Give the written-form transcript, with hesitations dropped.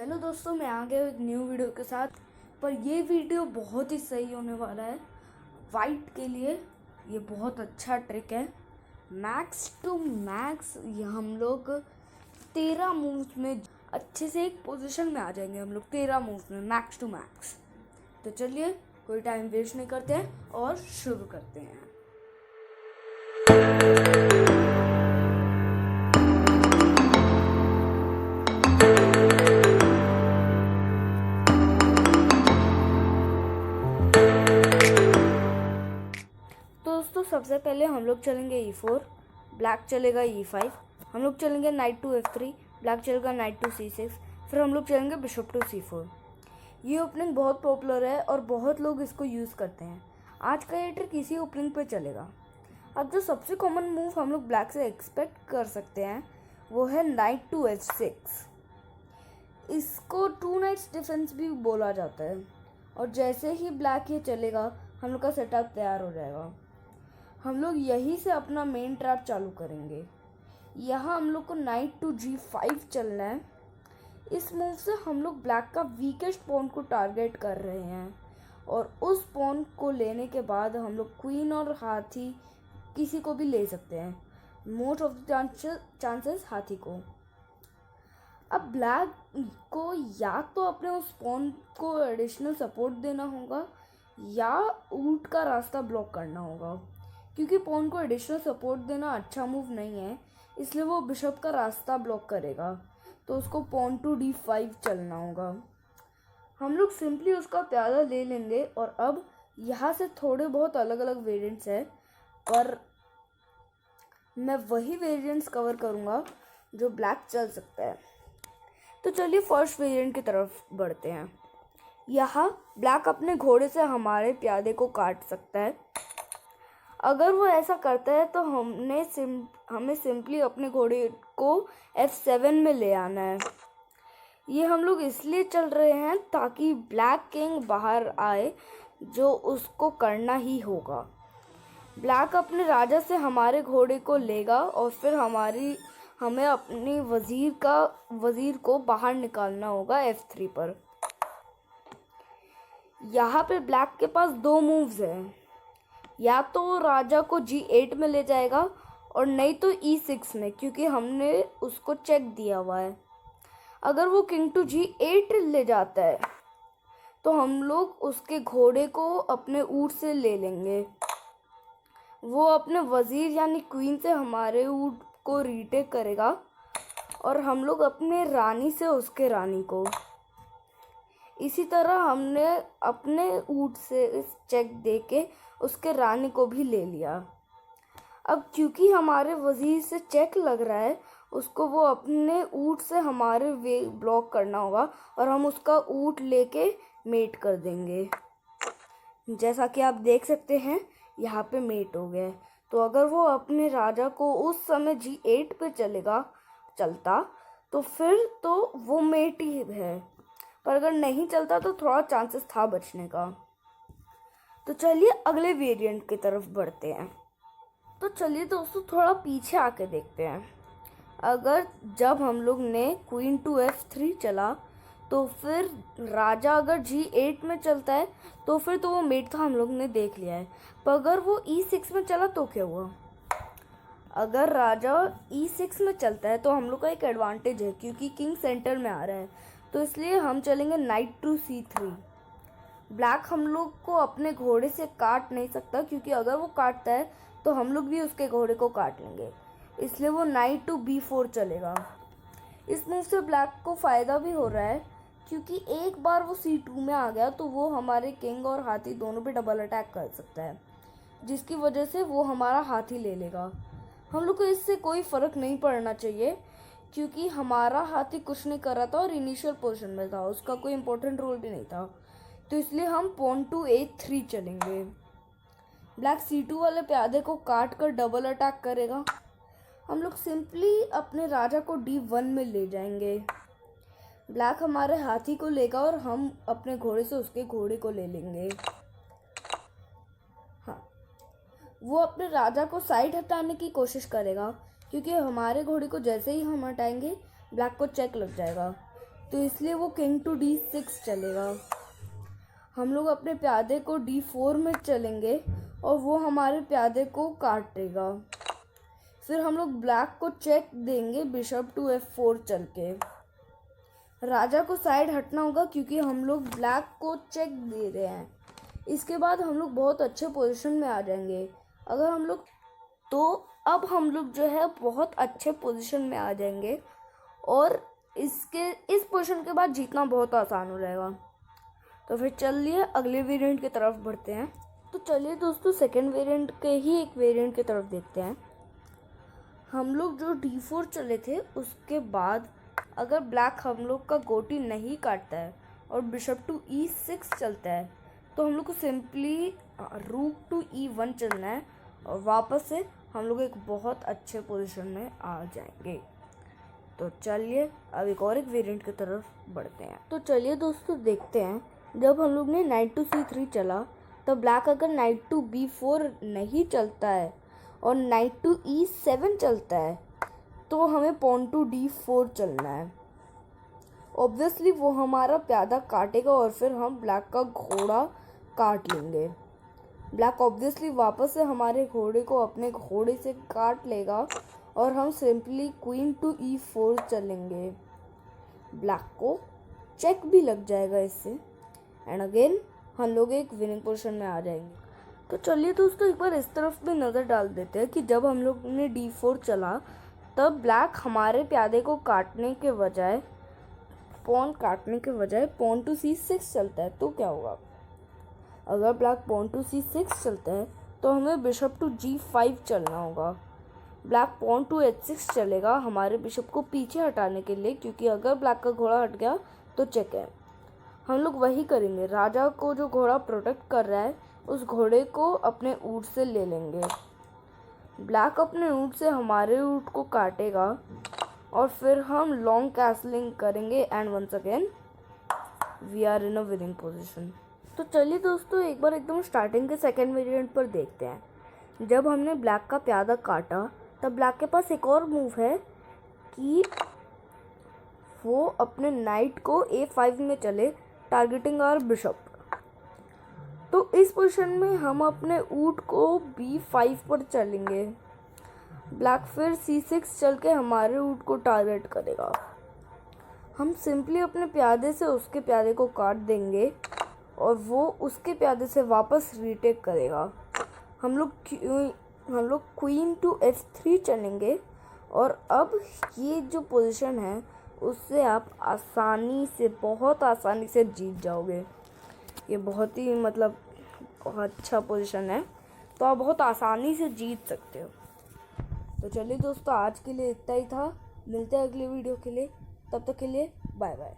Hello दोस्तों, मैं आ गया एक न्यू वीडियो के साथ। पर ये वीडियो बहुत ही सही होने वाला है। वाइट के लिए ये बहुत अच्छा ट्रिक है। मैक्स टू मैक्स ये हम लोग 13 मूव्स में अच्छे से एक पोजीशन में आ जाएंगे। हम लोग 13 मूव्स में मैक्स टू मैक्स। तो चलिए कोई टाइम वेस्ट नहीं करते हैं और शुरू करते हैं। दोस्तों सबसे पहले हम लोग चलेंगे E4, ब्लैक चलेगा E5। हम लोग चलेंगे नाइट टू F3, ब्लैक चलेगा नाइट टू C6। फिर हम लोग चलेंगे बिशप टू C4। ये ओपनिंग बहुत पॉपुलर है और बहुत लोग इसको यूज़ करते हैं। आज का ये ट्रिक इसी ओपनिंग पे चलेगा। अब जो सबसे कॉमन मूव हम लोग ब्लैक से एक्सपेक्ट कर सकते हैं वो है नाइट टू H6। इसको टू नाइट्स डिफेंस भी बोला जाता है। और जैसे ही ब्लैक ये चलेगा हम लोग का सेटअप तैयार हो जाएगा। हम लोग यहीं से अपना मेन ट्रैप चालू करेंगे। यहाँ हम लोग को नाइट टू G5 चलना है। इस मूव से हम लोग ब्लैक का वीकेस्ट पॉन को टारगेट कर रहे हैं और उस पॉन को लेने के बाद हम लोग क्वीन और हाथी किसी को भी ले सकते हैं। मोस्ट ऑफ द चांसेस हाथी को। अब ब्लैक को या तो अपने उस पॉन को एडिशनल सपोर्ट देना होगा या ऊंट का रास्ता ब्लॉक करना होगा। क्योंकि पॉन को एडिशनल सपोर्ट देना अच्छा मूव नहीं है, इसलिए वो बिशप का रास्ता ब्लॉक करेगा। तो उसको पॉन टू D5 चलना होगा। हम लोग सिंपली उसका प्यादा ले लेंगे। और अब यहाँ से थोड़े बहुत अलग अलग वेरिएंट्स हैं, पर मैं वही वेरिएंट्स कवर करूँगा जो ब्लैक चल सकता है। तो चलिए फर्स्ट वेरिएंट की तरफ बढ़ते हैं। यहाँ ब्लैक अपने घोड़े से हमारे प्यादे को काट सकता है। अगर वो ऐसा करता है तो हमें सिंपली अपने घोड़े को F7 में ले आना है। ये हम लोग इसलिए चल रहे हैं ताकि ब्लैक किंग बाहर आए, जो उसको करना ही होगा। ब्लैक अपने राजा से हमारे घोड़े को लेगा और फिर हमें अपनी वजीर को बाहर निकालना होगा F3 पर। यहाँ पे ब्लैक के पास दो मूव्स हैं। या तो वो राजा को G8 में ले जाएगा और नहीं तो E6 में, क्योंकि हमने उसको चेक दिया हुआ है। अगर वो किंग टू G8 ले जाता है तो हम लोग उसके घोड़े को अपने ऊँट से ले लेंगे। वो अपने वजीर यानी क्वीन से हमारे ऊँट को रीटेक करेगा और हम लोग अपने रानी से उसके रानी को। इसी तरह हमने अपने ऊँट से इस चेक दे के उसके रानी को भी ले लिया। अब क्योंकि हमारे वजीर से चेक लग रहा है, उसको वो अपने ऊँट से हमारे वे ब्लॉक करना होगा और हम उसका ऊँट लेके मेट कर देंगे। जैसा कि आप देख सकते हैं यहाँ पे मेट हो गया। तो अगर वो अपने राजा को उस समय G8 पे चलता तो फिर तो वो मेट ही है, पर अगर नहीं चलता तो थोड़ा चांसेस था बचने का। तो चलिए अगले वेरिएंट की तरफ बढ़ते हैं। तो चलिए दोस्तों थोड़ा पीछे आके देखते हैं। जब हम लोग ने क्वीन टू F3 चला तो फिर राजा अगर G8 में चलता है तो फिर तो वो मेट था, हम लोग ने देख लिया है। पर अगर वो E6 में चला तो क्या हुआ? अगर राजा E6 में चलता है तो हम लोग का एक एडवांटेज है, क्योंकि किंग सेंटर में आ रहा है। तो इसलिए हम चलेंगे नाइट टू C3। ब्लैक हम लोग को अपने घोड़े से काट नहीं सकता, क्योंकि अगर वो काटता है तो हम लोग भी उसके घोड़े को काट लेंगे। इसलिए वो नाइट टू B4 चलेगा। इस मूव से ब्लैक को फ़ायदा भी हो रहा है, क्योंकि एक बार वो C2 में आ गया तो वो हमारे किंग और हाथी दोनों पे डबल अटैक कर सकता है, जिसकी वजह से वो हमारा हाथी ले लेगा। हम लोग को इससे कोई फ़र्क नहीं पड़ना चाहिए, क्योंकि हमारा हाथी कुछ नहीं कर रहा था और इनिशियल पोजीशन में था, उसका कोई इम्पोर्टेंट रोल भी नहीं था। तो इसलिए हम पॉन टू A3 चलेंगे। ब्लैक C2 वाले प्यादे को काट कर डबल अटैक करेगा। हम लोग सिंपली अपने राजा को D1 में ले जाएंगे। ब्लैक हमारे हाथी को लेगा और हम अपने घोड़े से उसके घोड़े को ले लेंगे। हाँ, वो अपने राजा को साइड हटाने की कोशिश करेगा, क्योंकि हमारे घोड़े को जैसे ही हम हटाएंगे ब्लैक को चेक लग जाएगा। तो इसलिए वो किंग टू D6 चलेगा। हम लोग अपने प्यादे को D4 में चलेंगे और वो हमारे प्यादे को काटेगा। फिर हम लोग ब्लैक को चेक देंगे बिशप टू F4 चल के। राजा को साइड हटना होगा क्योंकि हम लोग ब्लैक को चेक दे रहे हैं। इसके बाद हम लोग बहुत अच्छे पोजीशन में आ जाएंगे। अगर हम लोग अब हम लोग जो है बहुत अच्छे पोजीशन में आ जाएंगे और इस पोजीशन के बाद जीतना बहुत आसान हो जाएगा। तो फिर चलिए अगले वेरिएंट की तरफ बढ़ते हैं। तो चलिए दोस्तों सेकंड वेरिएंट के ही एक वेरिएंट की तरफ देखते हैं। हम लोग जो D4 चले थे उसके बाद अगर ब्लैक हम लोग का गोटी नहीं काटता है और बिशप टू E6 चलता है तो हम लोग को सिंपली रूक टू E1 चलना है और वापस से हम लोग एक बहुत अच्छे पोजीशन में आ जाएंगे। तो चलिए अब एक वेरिएंट की तरफ बढ़ते हैं। तो चलिए दोस्तों देखते हैं जब हम लोग ने नाइट टू C3 चला तो ब्लैक अगर नाइट टू B4 नहीं चलता है और नाइट टू E7 चलता है तो हमें पॉन टू D4 चलना है। ऑब्वियसली वो हमारा प्यादा काटेगा और फिर हम ब्लैक का घोड़ा काट लेंगे। ब्लैक ऑब्वियसली वापस से हमारे घोड़े को अपने घोड़े से काट लेगा और हम सिंपली क्वीन टू E4 चलेंगे। ब्लैक को चेक भी लग जाएगा इससे एंड अगेन हम लोग एक विनिंग पोजीशन में आ जाएंगे। तो चलिए दोस्तों एक बार इस तरफ भी नज़र डाल देते हैं कि जब हम लोग ने D4 चला तब ब्लैक हमारे प्यादे को काटने के बजाय पॉन टू C6 चलता है तो क्या होगा। अगर ब्लैक पॉन टू C6 चलता है तो हमें बिशप टू G5 चलना होगा। ब्लैक पॉन टू H6 चलेगा हमारे बिशप को पीछे हटाने के लिए, क्योंकि अगर ब्लैक का घोड़ा हट गया तो चेक है। हम लोग वही करेंगे, राजा को जो घोड़ा प्रोटेक्ट कर रहा है उस घोड़े को अपने ऊँट से ले लेंगे। ब्लैक अपने ऊँट से हमारे ऊँट को काटेगा और फिर हम लॉन्ग कैसलिंग करेंगे and once again we are in a winning position. तो चलिए दोस्तों एक बार एकदम स्टार्टिंग के सेकंड वेरिएंट पर देखते हैं। जब हमने ब्लैक का प्यादा काटा तब ब्लैक के पास एक और मूव है कि वो अपने नाइट को A5 में चले टारगेटिंग आवर बिशप। तो इस पोजीशन में हम अपने ऊँट को B5 पर चलेंगे। ब्लैक फिर C6 चल के हमारे ऊँट को टारगेट करेगा। हम सिंपली अपने प्यादे से उसके प्यादे को काट देंगे और वो उसके प्यादे से वापस रीटेक करेगा। हम लोग क्वीन टू F3 चलेंगे और अब ये जो पोजीशन है उससे आप बहुत आसानी से जीत जाओगे। ये बहुत ही अच्छा पोजीशन है, तो आप बहुत आसानी से जीत सकते हो। तो चलिए दोस्तों आज के लिए इतना ही था। मिलते हैं अगले वीडियो के लिए, तब तक के लिए बाय बाय।